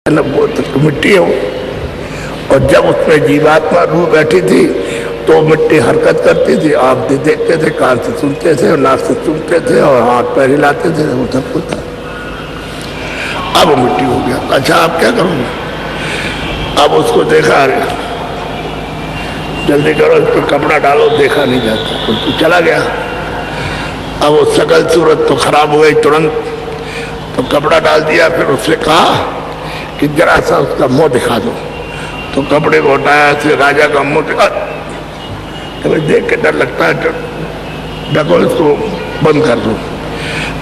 न वो तो मिट्टी हो। और जब उसमें जीवात्मा रूह बैठी थी तो मिट्टी हरकत करती थी, आप देखते थे, कान से सुनते थे और नाक से सुनते थे और हाथ पैर हिलाते थे, वो सब कुछ था। अब वो मिट्टी हो गया। अच्छा आप क्या करोगे? अब उसको देखा, जल्दी करो इस पर कपड़ा डालो, देखा नहीं जाता, तो चला गया। अब वो सकल सूरत तो खराब हो गई तुरंत, तो कपड़ा डाल दिया। फिर उससे कहा कि जरा सा उसका मुंह दिखा दो, तो कपड़े को हटाया, से राजा का मुंह दिखा। तो देख के डर लगता है, ढको इसको, बंद कर दो।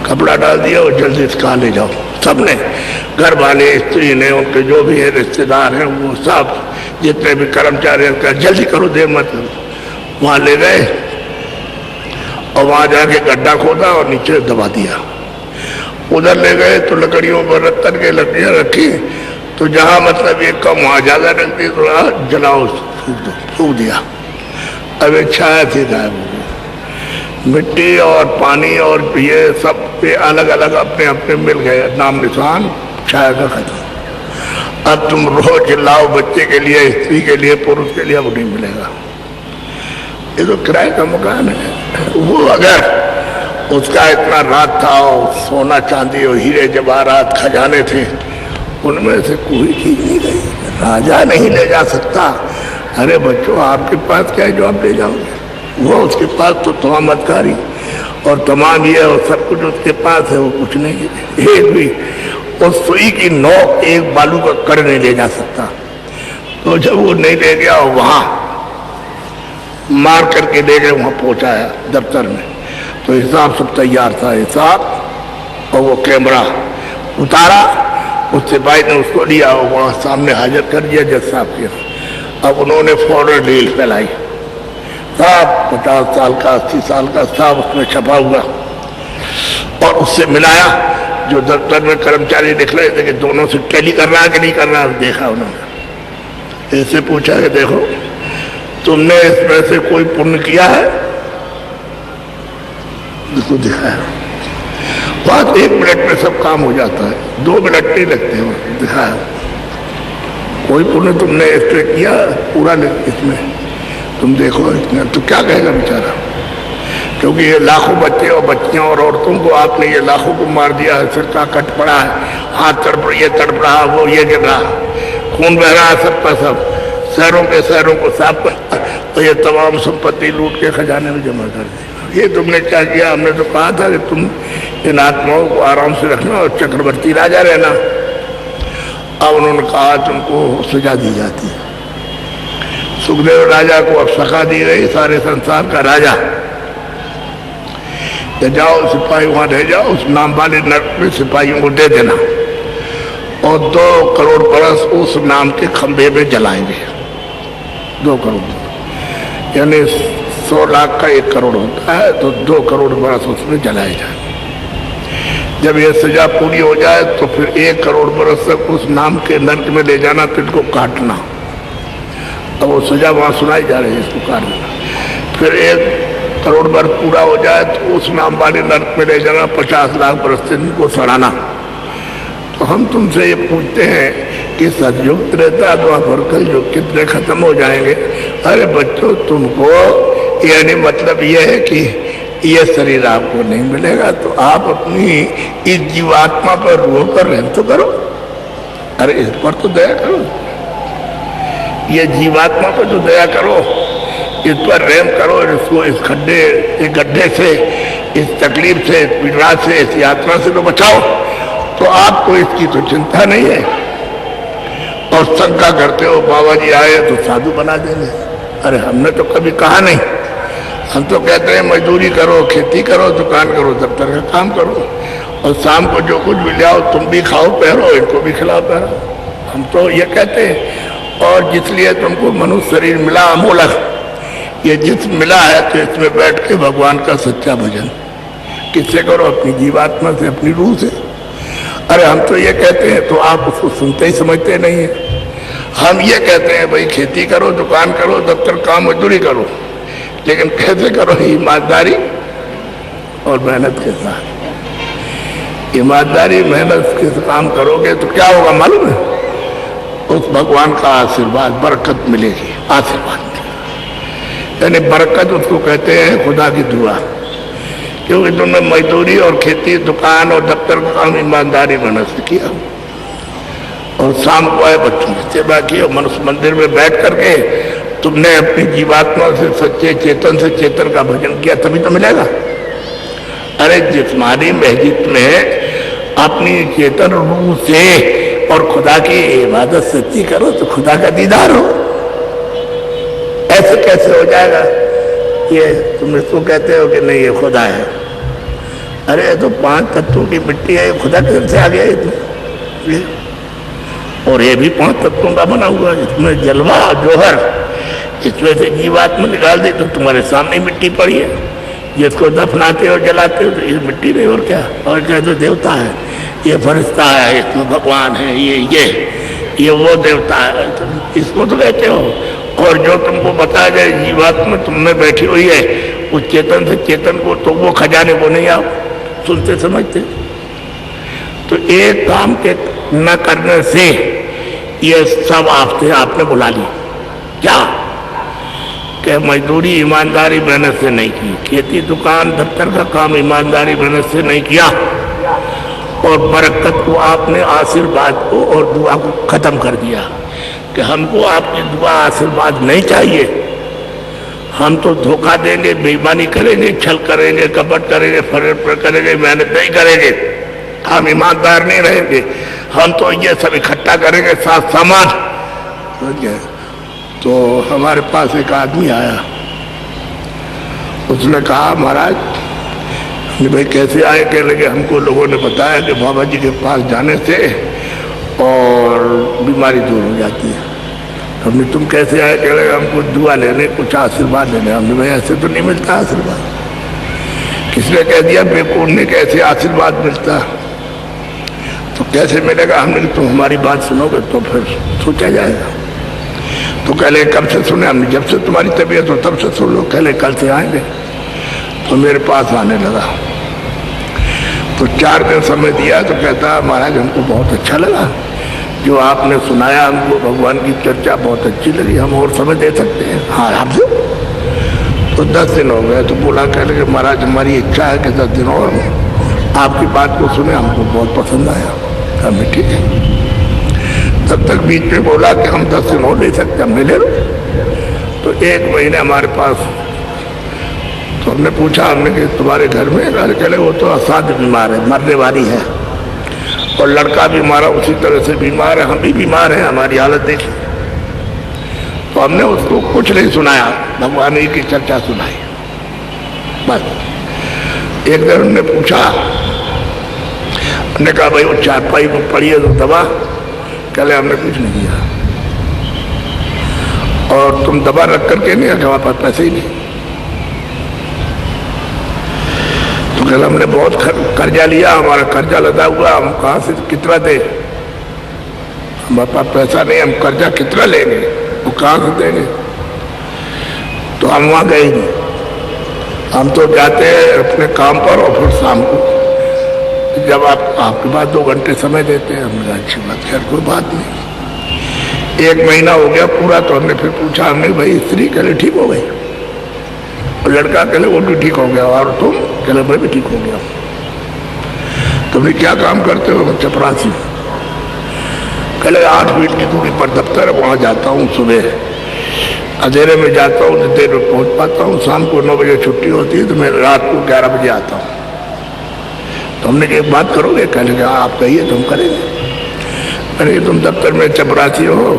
कपड़ा डाल दिया और जल्दी इसका ले जाओ। सबने, घर वाले, स्त्री ने, उनके जो भी है रिश्तेदार हैं, वो सब जितने भी कर्मचारी हैं, जल्दी करो, देर मत करो। वहां ले गए और वहां जाके गड्ढा खोदा और नीचे दबा दिया। उधर ले गए तो लकड़ियों पर रत्तन के लकड़ियां रखी, तो जहां मतलब ये कम वहां ज्यादा रख दी, तो जलाओ, फूक दिया। अब छाया थी गायब हो गई। मिट्टी और पानी और ये सब पे अलग अलग अपने अपने मिल गए, नाम निशान छाया का खत्म। अब तुम रोज चिल्लाओ बच्चे के लिए, स्त्री के लिए, पुरुष के लिए, वो नहीं मिलेगा। ये तो किराए का मकान है। वो अगर उसका इतना राज था और सोना चांदी और हीरे जवाहरात खजाने थे, उनमें से कोई चीज नहीं गई। राजा नहीं ले जा सकता। अरे बच्चों, आपके पास क्या है जो आप ले जाओगे? वो उसके पास तो तोहमतकारी और तमाम ये और सब कुछ उसके पास है, वो कुछ नहीं है। एक भी उस सुई की नोक एक बालू का कड़ नहीं ले जा सकता। तो जब वो नहीं ले गया, वहां मार करके ले गए, वहां पहुंचाया दफ्तर में, तो हिसाब सब तैयार था, हिसाब और वो कैमरा उतारा। उस सिपाही ने उसको लिया और वहां सामने हाजिर कर दिया जज साहब के। अब उन्होंने फौरन रील फैलाई, साहब 50 साल का, 80 साल का साहब उसमें छपा हुआ, और उससे मिलाया। जो दफ्तर में कर्मचारी दिख रहे थे कि दोनों से टैली कर रहा है कि नहीं कर रहा, देखा उन्होंने। ऐसे पूछा कि देखो, तुमने इसमें से कोई पुण्य किया है? इसको दिखाया। बात 1 मिनट में सब काम हो जाता है, 2 मिनट नहीं लगते हैं। दिखाया कोई पुण्य तुमने इससे किया पूरा इसमें, तुम देखो इसमें। तो क्या कहेगा बेचारा? क्योंकि ये लाखों बच्चे और बच्चियां और औरतों को आपने ये लाखों को मार दिया है, सिर का कट पड़ा है, हाथ तड़प, ये तड़प रहा, वो ये गिर रहा, खून बह रहा है सबका सब, शहरों के शहरों को साफ कर, और ये तमाम संपत्ति लूट के खजाने में जमा कर दी। ये तुमने क्या किया? हमने तो कहा था कि तुम इन आत्माओं को आराम से रखना और चक्रवर्ती राजा रहना। अब उन्होंने कहा तुमको सजा दी जाती है। सुखदेव राजा को अब सखा दी गई, सारे संसार का राजा। तो जाओ सिपाही वहां रह जाओ, उस नाम वाले नरक में सिपाहियों को दे देना, और 2 करोड़ बरस उस नाम के खंभे में जलाएंगे। 2 करोड़ यानी 100 लाख का 1 करोड़ होता है, तो 2 करोड़ बरस उसमें जलाए जाए। जब ये सजा पूरी हो जाए तो फिर 1 करोड़ बरस तक उस नाम के नरक में ले जाना, फिर को काटना। अब वो सजा वहां सुनाई जा रही है, इसको काटना। फिर 1 करोड़ बरस पूरा हो जाए तो उस नाम वाले नरक में ले जाना, 50 लाख बरस से इनको सड़ाना। तो हम तुमसे ये पूछते हैं कि सतयुग त्रेता द्वापर कलयुग कितने खत्म हो जाएंगे? अरे बच्चों, तुमको यानी मतलब ये है कि ये शरीर आपको नहीं मिलेगा, तो आप अपनी इस जीवात्मा पर रूह पर रहम तो करो। अरे इस पर तो दया करो, ये जीवात्मा पर तो दया करो, इस पर रहम करो, इसको इस गड्ढे से, इस तकलीफ से, इस पीड़ा से, इस यात्रा से तो बचाओ। तो आपको इसकी तो चिंता नहीं है, और शंका करते हो बाबा जी आए तो साधु बना देंगे। अरे हमने तो कभी कहा नहीं, हम तो कहते हैं मजदूरी करो, खेती करो, दुकान करो, दफ्तर का काम करो, और शाम को जो कुछ भी ले आओ, तुम भी खाओ पहरो, इनको भी खिलाओ पहरो। हम तो ये कहते हैं। और जिसलिए तुमको मनुष्य शरीर मिला अमोलक, ये जिस्म मिला है, तो इसमें बैठ के भगवान का सच्चा भजन किससे करो? अपनी जीवात्मा से, अपनी रूह से। अरे हम तो ये कहते हैं, तो आप उसको सुनते ही समझते नहीं है। हम ये कहते हैं भाई खेती करो, दुकान करो, दफ्तर काम, मजदूरी करो, लेकिन कैसे करो? ईमानदारी और मेहनत के साथ। ईमानदारी मेहनत के काम करोगे तो क्या होगा मालूम है? भगवान का आशीर्वाद, बरकत मिलेगी, आशीर्वाद। यानी बरकत उसको कहते हैं खुदा की दुआ, क्योंकि तुमने मजदूरी और खेती, दुकान और दफ्तर का काम ईमानदारी मेहनत से किया, और शाम को आए बच्चों की सेवा की, और मनुष्य मंदिर में बैठ करके तुमने अपनी जीवात्मा से, सच्चे चेतन से चेतन का भजन किया, तभी तो मिलेगा। अरे जिस्मानी महजिद में अपनी चेतन रूह से और खुदा की इबादत सच्ची करो तो खुदा का दीदार हो। ऐसे कैसे हो जाएगा? ये तुम इसको कहते हो कि नहीं ये खुदा है। अरे तो 5 तत्वों की मिट्टी है, खुदा किधर से आ गया ये? और ये भी 5 तत्वों का बना हुआ है, इसमें जलवा जौहर, इसमें से जीवात्मा निकाल दे तो तुम्हारे सामने मिट्टी पड़ी है, जिसको दफनाते हो जलाते हो तो ये मिट्टी नहीं और क्या, और क्या तो देवता है, ये फरिश्ता है, इसमें भगवान है, ये वो देवता है, तो इसको तो कहते हो। और जो तुमको बताया जाए जीवात्मा तुम में बैठी हुई है, उस चेतन से चेतन को, तो वो खजाने को नहीं आप सुनते समझते। तो एक काम के न करने से ये सब आपने बुला ली। क्या कि मजदूरी ईमानदारी मेहनत से नहीं की, खेती दुकान दफ्तर का काम ईमानदारी मेहनत से नहीं किया, और बरकत को आपने, आशीर्वाद को और दुआ को खत्म कर दिया कि हमको आपकी दुआ आशीर्वाद नहीं चाहिए, हम तो धोखा देंगे, बेईमानी करेंगे, छल करेंगे, कपट करेंगे, फरेब करेंगे, मेहनत नहीं करेंगे, हम ईमानदार नहीं रहेंगे, हम तो ये सब इकट्ठा करेंगे साथ सामान। तो हमारे पास एक आदमी आया, उसने कहा महाराज, भाई कैसे आए? कह लगे हमको लोगों ने बताया कि बाबा जी के पास जाने से और बीमारी दूर हो जाती है। हमने तुम कैसे आए? कह लगे हमको दुआ लेने, कुछ आशीर्वाद लेने। हमने भाई ऐसे तो नहीं मिलता आशीर्वाद। किसने कह दिया बेवकूफ ने कैसे आशीर्वाद मिलता? तो कैसे मिलेगा? हमने तुम हमारी बात सुनोगे तो फिर सोचा जाएगा। तो कह लगे कब से सुने? हमने जब से तुम्हारी तबीयत हो तब से सुन लो। कह लगे कल से आएंगे। तो मेरे पास आने लगा, तो 4 दिन समय दिया, तो कहता महाराज हमको बहुत अच्छा लगा जो आपने सुनाया, हमको भगवान की चर्चा बहुत अच्छी लगी, हम और समय दे सकते हैं। हाँ आपसे? तो 10 दिन हो गए। तो बोला, कह लगे महाराज हमारी इच्छा है कि 10 दिन और आपकी बात को सुने, हमको बहुत पसंद आया। हमें ठीक है। तब तक बीच में बोला कि हम 10 दिन और ले सकते, हमने ले लो। तो 1 महीने हमारे पास। तो हमने पूछा, हमने कि तुम्हारे घर में? कह वो तो असाध्य बीमार है, मरने वाली है, और लड़का भी हमारा उसी तरह से बीमार है, हम भी बीमार हैं, हमारी हालत देखी। तो हमने उसको कुछ नहीं सुनाया, भगवान की चर्चा सुनाई बस। एक दिन हमने पूछा, हमने कहा भाई वो चारपाई में पड़ी है तो दवा? कह हमने कुछ नहीं दिया। और तुम दवा रख करके नहीं, हमारे पास पैसे ही नहीं। तो कल हमने बहुत कर्जा लिया, हमारा कर्जा लदा हुआ, हम कहाँ से कितना दे? हमारे पास पैसा नहीं, हम कर्जा कितना लेंगे, वो कहाँ से देंगे? तो हम वहाँ गए नहीं। हम तो जाते हैं अपने काम पर, और फिर शाम को जब आपके पास 2 घंटे समय देते हैं। हमने कहा अच्छी बात, खैर कोई बात नहीं। 1 महीना हो गया पूरा। तो हमने फिर पूछा, हमने भाई स्त्री कह ठीक हो गई? और लड़का कह वो भी ठीक हो गया। और तुम? कह मैं भी ठीक हो गया। तुमने क्या काम करते हो? चपरासी। कह 8 फीट की दूरी पर दफ्तर है, वहाँ जाता हूँ, सुबह अंधेरे में जाता हूँ, देर में पहुँच पाता हूँ, शाम को 9 बजे छुट्टी होती है, तो मैं रात को 11 बजे आता हूँ। तो हमने एक बात करोगे? कह लगे आप कहिए तो हम करेंगे। मैंने तुम दफ्तर में चपरासी हो,